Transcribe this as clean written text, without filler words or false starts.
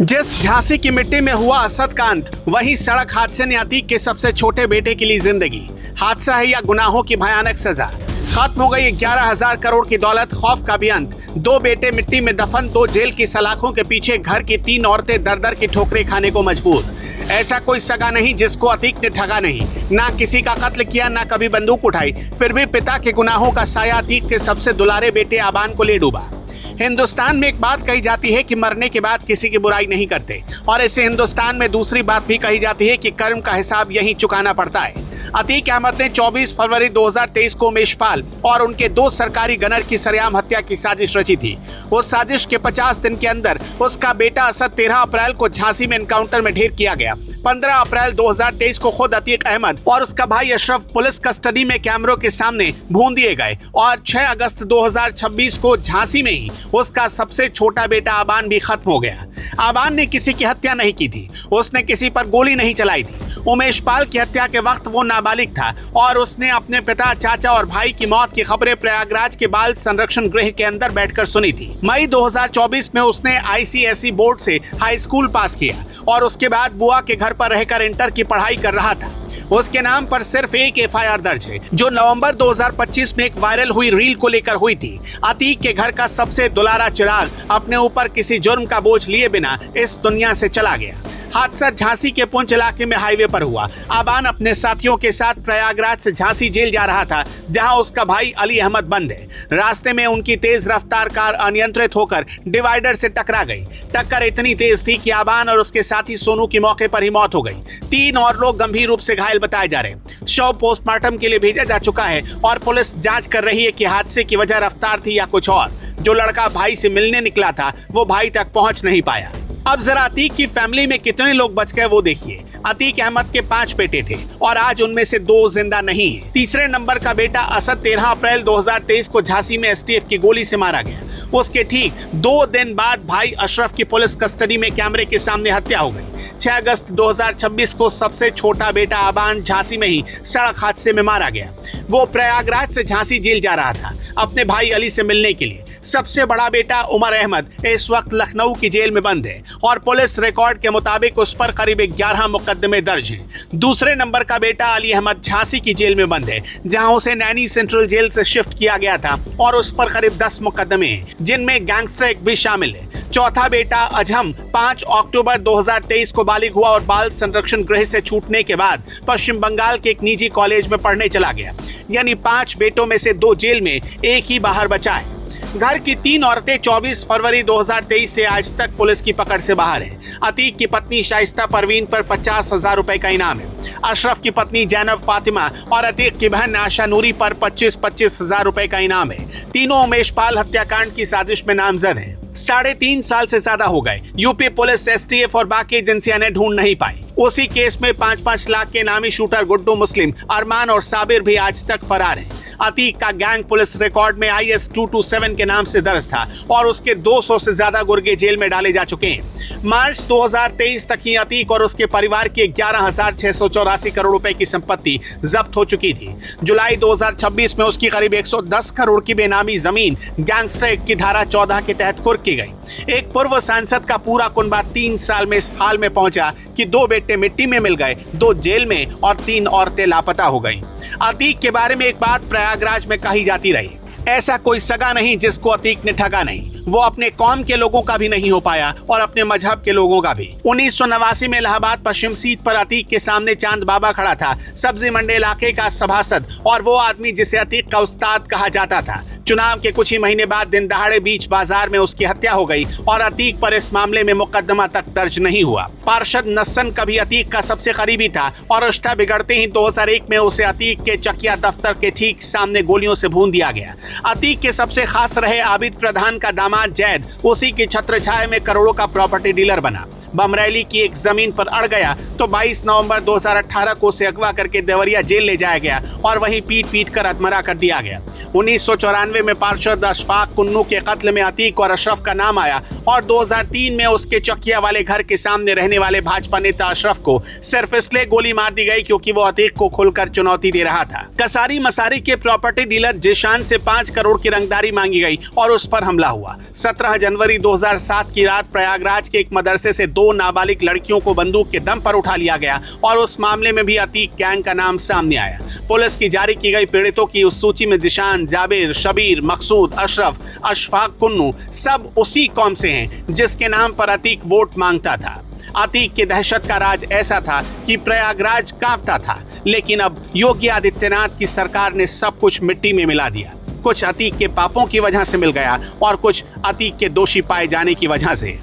जिस झांसी की मिट्टी में हुआ असद का अंत, वहीं सड़क हादसे ने अतीक के सबसे छोटे बेटे के लिए जिंदगी। हादसा है या गुनाहों की भयानक सजा। खत्म हो गई 11,000 करोड़ की दौलत, खौफ का भी अंत। दो बेटे मिट्टी में दफन, दो जेल की सलाखों के पीछे, घर की 3 औरतें दर दर की ठोकरें खाने को मजबूर। ऐसा कोई सगा नहीं जिसको अतीक ने ठगा नहीं, ना किसी का कत्ल किया, ना कभी बंदूक उठाई, फिर भी पिता के गुनाहों का साया अतीक के सबसे दुलारे बेटे आबान को ले डूबा। हिंदुस्तान में एक बात कही जाती है कि मरने के बाद किसी की बुराई नहीं करते, और ऐसे हिंदुस्तान में दूसरी बात भी कही जाती है कि कर्म का हिसाब यहीं चुकाना पड़ता है। अतीक अहमद ने 24 फरवरी 2023 को उमेशपाल और उनके 2 सरकारी गनर की सरेआम हत्या की साजिश रची थी। उस साजिश के 50 दिन के अंदर उसका बेटा असद 13 अप्रैल को झांसी में एनकाउंटर में ढेर किया गया। 15 अप्रैल 2023 को खुद अतीक अहमद और उसका भाई अशरफ पुलिस कस्टडी में कैमरों के सामने भून दिए गए, और 6 अगस्त 2026 को झांसी में ही उसका सबसे छोटा बेटा आबान भी खत्म हो गया। आबान ने किसी की हत्या नहीं की थी, उसने किसी पर गोली नहीं चलाई थी। उमेशपाल की हत्या के वक्त वो नाबालिग था, और उसने अपने पिता, चाचा और भाई की मौत की खबरें प्रयागराज के बाल संरक्षण गृह के अंदर बैठकर सुनी थी। मई 2024 में उसने ICSE बोर्ड से हाई स्कूल पास किया, और उसके बाद बुआ के घर पर रहकर इंटर की पढ़ाई कर रहा था। उसके नाम पर सिर्फ एक FIR दर्ज है, जो नवंबर 2025 में एक वायरल हुई रील को लेकर हुई थी। अतीक के घर का सबसे दुलारा चिराग अपने ऊपर किसी जुर्म का बोझ लिए बिना इस दुनिया से चला गया। हादसा झांसी के पुंछ इलाके में हाईवे पर हुआ। आबान अपने साथियों के साथ प्रयागराज से झांसी जेल जा रहा था, जहां उसका भाई अली अहमद बंद है। रास्ते में उनकी तेज रफ्तार कार अनियंत्रित होकर डिवाइडर से टकरा गई। टक्कर इतनी तेज थी कि आबान और उसके साथी सोनू की मौके पर ही मौत हो गई। 3 और लोग गंभीर रूप से घायल बताए जा रहे। शव पोस्टमार्टम के लिए भेजा जा चुका है, और पुलिस जांच कर रही है कि हादसे की वजह रफ्तार थी या कुछ और। जो लड़का भाई से मिलने निकला था, वो भाई तक पहुंच नहीं पाया। अब जरा अतीक की फैमिली में कितने लोग बच गए वो देखिए। अतीक अहमद के 5 बेटे थे, और आज उनमें से 2 जिंदा नहीं है। तीसरे नंबर का बेटा असद 13 अप्रैल 2023 को झांसी में STF की गोली से मारा गया। उसके ठीक 2 दिन बाद भाई अशरफ की पुलिस कस्टडी में कैमरे के सामने हत्या हो गई। 6 अगस्त 2026 को सबसे छोटा बेटा आबान झांसी में ही सड़क हादसे में मारा गया। वो प्रयागराज से झांसी जेल जा रहा था अपने भाई अली से मिलने के लिए। सबसे बड़ा बेटा उमर अहमद इस वक्त लखनऊ की जेल में बंद है, और पुलिस रिकॉर्ड के मुताबिक उस पर करीब 11 मुकदमे दर्ज हैं। दूसरे नंबर का बेटा अली अहमद झांसी की जेल में बंद है, जहां उसे नैनी सेंट्रल जेल से शिफ्ट किया गया था, और उस पर करीब 10 मुकदमे हैं, जिनमें गैंगस्टर एक्ट भी शामिल है। चौथा बेटा अजहम 5 अक्टूबर 2023 को बालिग हुआ, और बाल संरक्षण गृह से छूटने के बाद पश्चिम बंगाल के एक निजी कॉलेज में पढ़ने चला गया। यानी 5 बेटों में से 2 जेल में, एक ही बाहर बचा है। घर की 3 औरतें 24 फरवरी 2023 से आज तक पुलिस की पकड़ से बाहर हैं। अतीक की पत्नी शाइस्ता परवीन पर 50,000 रुपए का इनाम है। अशरफ की पत्नी जैनब फातिमा और अतीक की बहन आशा नूरी पर 25,000 रुपए का इनाम है। तीनों उमेशपाल हत्याकांड की साजिश में नामजद हैं। 3.5 साल से ज्यादा हो गए। यूपी पुलिस, STF और बाकी एजेंसियां ने ढूंढ नहीं पाई। उसी केस में 5-5 लाख के नामी शूटर गुड्डू मुस्लिम, अरमान और साबिर भी आज तक फरार हैं। अतीक का गैंग पुलिस रिकॉर्ड में IS 227 के नाम से दर्ज था, और उसके 200 से ज्यादा गुर्गे जेल में डाले जा चुके हैं। मार्च 2023 तक ही अतीक और उसके परिवार की 11,684 करोड़ रुपए की संपत्ति जब्त हो चुकी थी। जुलाई 2026 में उसकी करीब 110 करोड़ की बेनामी जमीन गैंगस्टर एक्ट की धारा 14 के तहत कुर्क की गई। एक पूर्व सांसद का पूरा कुनबा 3 साल में इस हाल में पहुंचा कि 2 बेटे मिट्टी में मिल गए, 2 जेल में, और 3 औरतें लापता हो गईं। अतीक के बारे में एक बात प्रयागराज में कही जाती रही, ऐसा कोई सगा नहीं जिसको अतीक ने ठगा नहीं। वो अपने कौम के लोगों का भी नहीं हो पाया, और अपने मजहब के लोगों का भी। 1989 में इलाहाबाद पश्चिम सीट पर अतीक के सामने चांद बाबा खड़ा था, सब्जी मंडी इलाके का सभासद, और वो आदमी जिसे अतीक का उस्ताद कहा जाता था। चुनाव के कुछ ही महीने बाद दिन दहाड़े बीच बाजार में उसकी हत्या हो गई, और अतीक पर इस मामले में मुकदमा तक दर्ज नहीं हुआ। पार्षद नसन कभी अतीक का सबसे करीबी था, और रिश्ता बिगड़ते ही 2001 में उसे अतीक के चकिया दफ्तर के ठीक सामने गोलियों से भून दिया गया। अतीक के सबसे खास रहे आबिद प्रधान का दामाद जैद उसी की छत्रछाया में करोड़ों का प्रॉपर्टी डीलर बना। बमरैली की एक जमीन पर अड़ गया तो 22 नवंबर 2018 को उसे अगवा करके देवरिया जेल ले जाया गया, और वहीं पीट कर अधमरा कर दिया गया। 1994 1991 में पार्षद अशफाक कुन्नू के कत्ल में अतीक और अशरफ का नाम आया और 2003 में उसके चकिया वाले घर के सामने रहने वाले भाजपा नेता अशरफ को सिर्फ इसलिए गोली मार दी गई क्योंकि वो अतीक को खुलकर चुनौती दे रहा था। कसारी मसारी के प्रॉपर्टी डीलर जिशान से 5 करोड़ की रंगदारी मांगी गई और उस पर हमला हुआ। 17 जनवरी 2007 की रात प्रयागराज के एक मदरसे से 2 नाबालिग लड़कियों को बंदूक के दम पर उठा लिया गया और उस मामले में भी अतीक गैंग का नाम सामने आया। पुलिस की जारी की गई पीड़ितों की उस सूची में जिशान, जाबिर, शबीर, मकसूद, अशरफ, अशफाक कुन्नू सब उसी कौम से हैं जिसके नाम पर अतीक वोट मांगता था। अतीक की दहशत का राज ऐसा था कि प्रयागराज कांपता था, लेकिन अब योगी आदित्यनाथ की सरकार ने सब कुछ मिट्टी में मिला दिया। कुछ अतीक के पापों की वजह से मिल गया और कुछ अतीक के दोषी पाए जाने की वजह से।